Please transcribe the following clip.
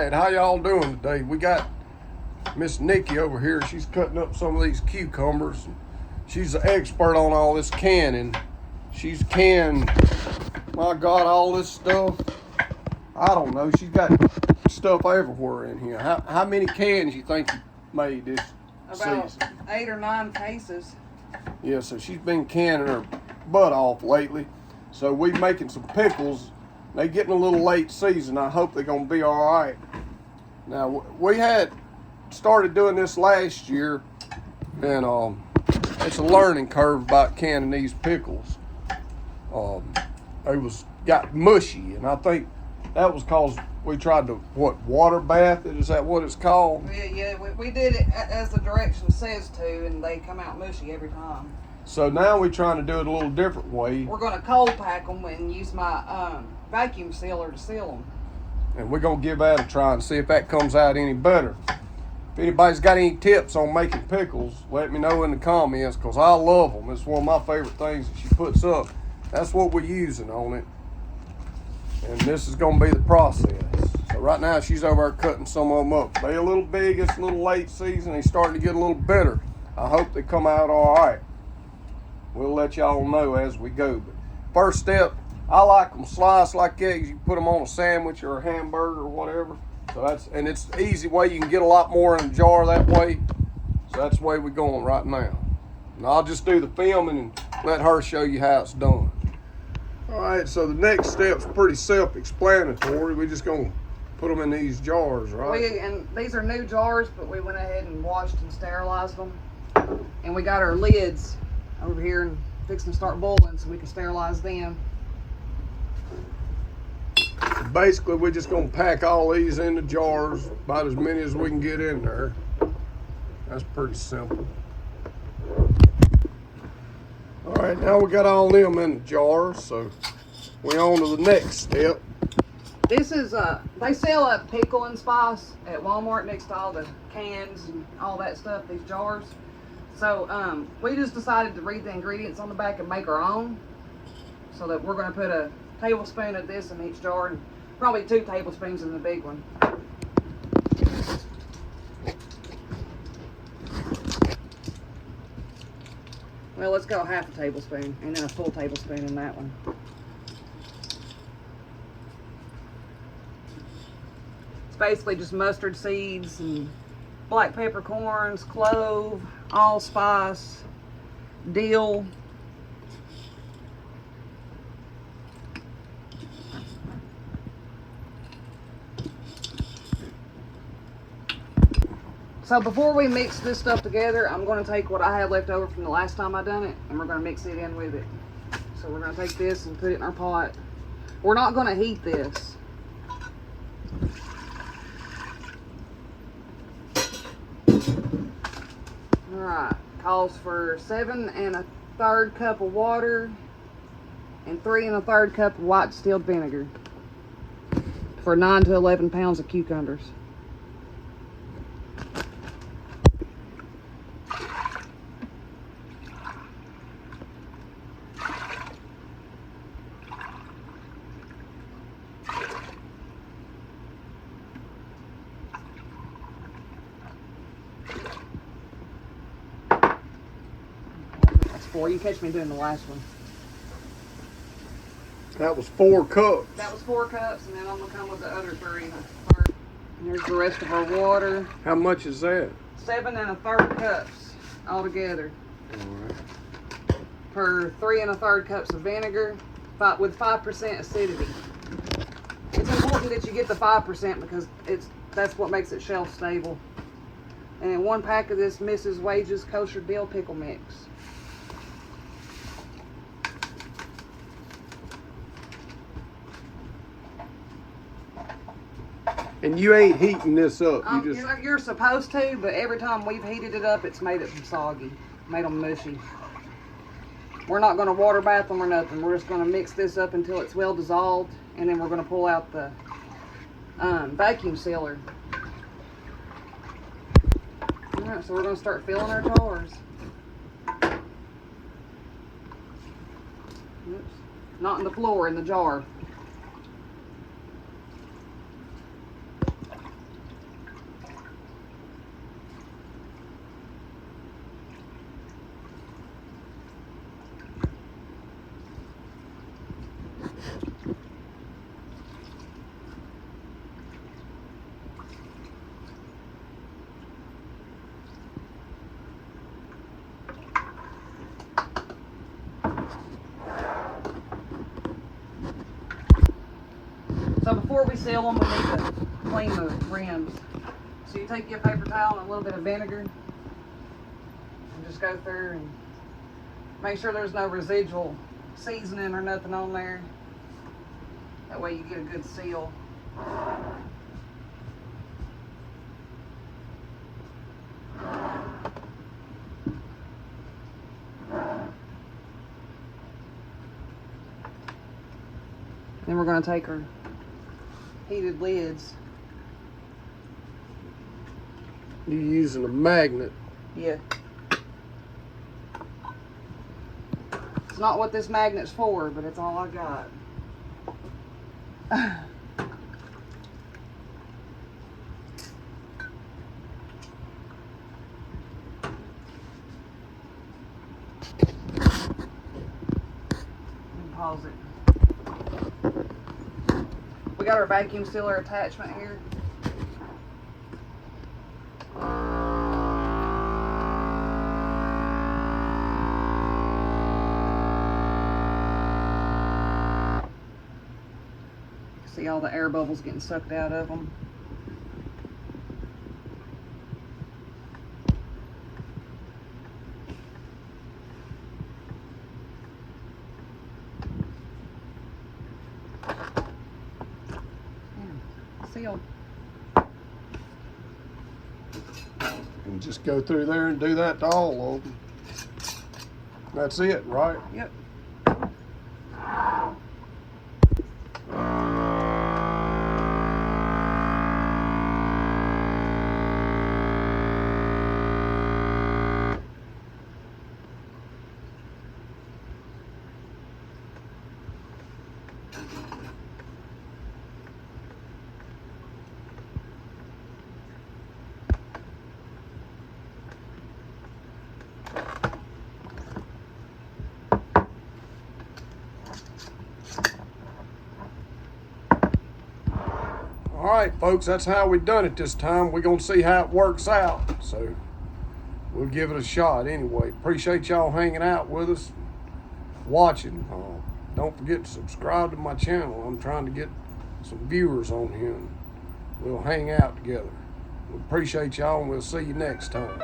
right, how y'all doing today? We got Miss Nikki over here. She's cutting up some of these cucumbers. She's an expert on all this canning. She's canned, my God, all this stuff. I don't know. She's got stuff everywhere in here. How many cans you think you made this About season? 8 or 9 cases. Yeah, so she's been canning her butt off lately. So we're making some pickles. They getting a little late season. I hope they're gonna be all right. Now we had started doing this last year, and it's a learning curve about canning these pickles. They got mushy, and I think that was cause we tried to water bath it. Is that what it's called? Yeah, we did it as the direction says to, and they come out mushy every time. So now we're trying to do it a little different way. We're going to cold pack them and use my vacuum sealer to seal them. And we're going to give that a try and see if that comes out any better. If anybody's got any tips on making pickles, let me know in the comments, because I love them. It's one of my favorite things that she puts up. That's what we're using on it. And this is going to be the process. So right now she's over there cutting some of them up. They're a little big. It's a little late season. They're starting to get a little bitter. I hope they come out all right. We'll let y'all know as we go. But first step, I like them sliced like eggs. You put them on a sandwich or a hamburger or whatever. So it's an easy way. You can get a lot more in a jar that way. So that's the way we're going right now. And I'll just do the filming and let her show you how it's done. All right, so the next step's pretty self-explanatory. We're just gonna put them in these jars, right? And these are new jars, but we went ahead and washed and sterilized them. And we got our lids over here and fixing to start boiling so we can sterilize them. Basically, we're just gonna pack all these into jars, about as many as we can get in there. That's pretty simple. All right, now we got all them in the jars, so we on to the next step. This is they sell a pickle and spice at Walmart next to all the cans and all that stuff, these jars. So we just decided to read the ingredients on the back and make our own. So that we're going to put a tablespoon of this in each jar and probably 2 tablespoons in the big one. Well, let's go half a tablespoon and then a full tablespoon in that one. It's basically just mustard seeds and black peppercorns, clove, allspice, dill. So before we mix this stuff together, I'm going to take what I had left over from the last time I done it, and we're going to mix it in with it. So we're going to take this and put it in our pot. We're not going to heat this. Alright, calls for 7 1/3 cup of water and 3 1/3 cup of white distilled vinegar for 9 to 11 pounds of cucumbers. You can catch me doing the last one. That was 4 cups. That was 4 cups, and then I'm gonna come with the other 3 1/3. And here's the rest of our water. How much is that? 7 1/3 cups altogether. All right. Per 3 1/3 cups of vinegar, with 5% acidity. It's important that you get the 5% because that's what makes it shelf stable. And then 1 pack of this Mrs. Wages kosher dill pickle mix. And you ain't heating this up. You're supposed to, but every time we've heated it up, it's made it soggy, made them mushy. We're not going to water bath them or nothing. We're just going to mix this up until it's well dissolved, and then we're going to pull out the vacuum sealer. All right, so we're going to start filling our jars. Oops. Not in the floor, in the jar. So before we seal them, we need to clean the rims. So you take your paper towel and a little bit of vinegar and just go through and make sure there's no residual seasoning or nothing on there. That way you get a good seal. Then we're going to take our heated lids. You're using a magnet. Yeah. It's not what this magnet's for, but it's all I got. Pause it. We got our vacuum sealer attachment here. See all the air bubbles getting sucked out of them. Sealed. And just go through there and do that to all of them. That's it, right? Yep. All right, folks, that's how we done it this time. We're going to see how it works out. So we'll give it a shot anyway. Appreciate y'all hanging out with us, watching. Don't forget to subscribe to my channel. I'm trying to get some viewers on here, and we'll hang out together. We appreciate y'all, and we'll see you next time.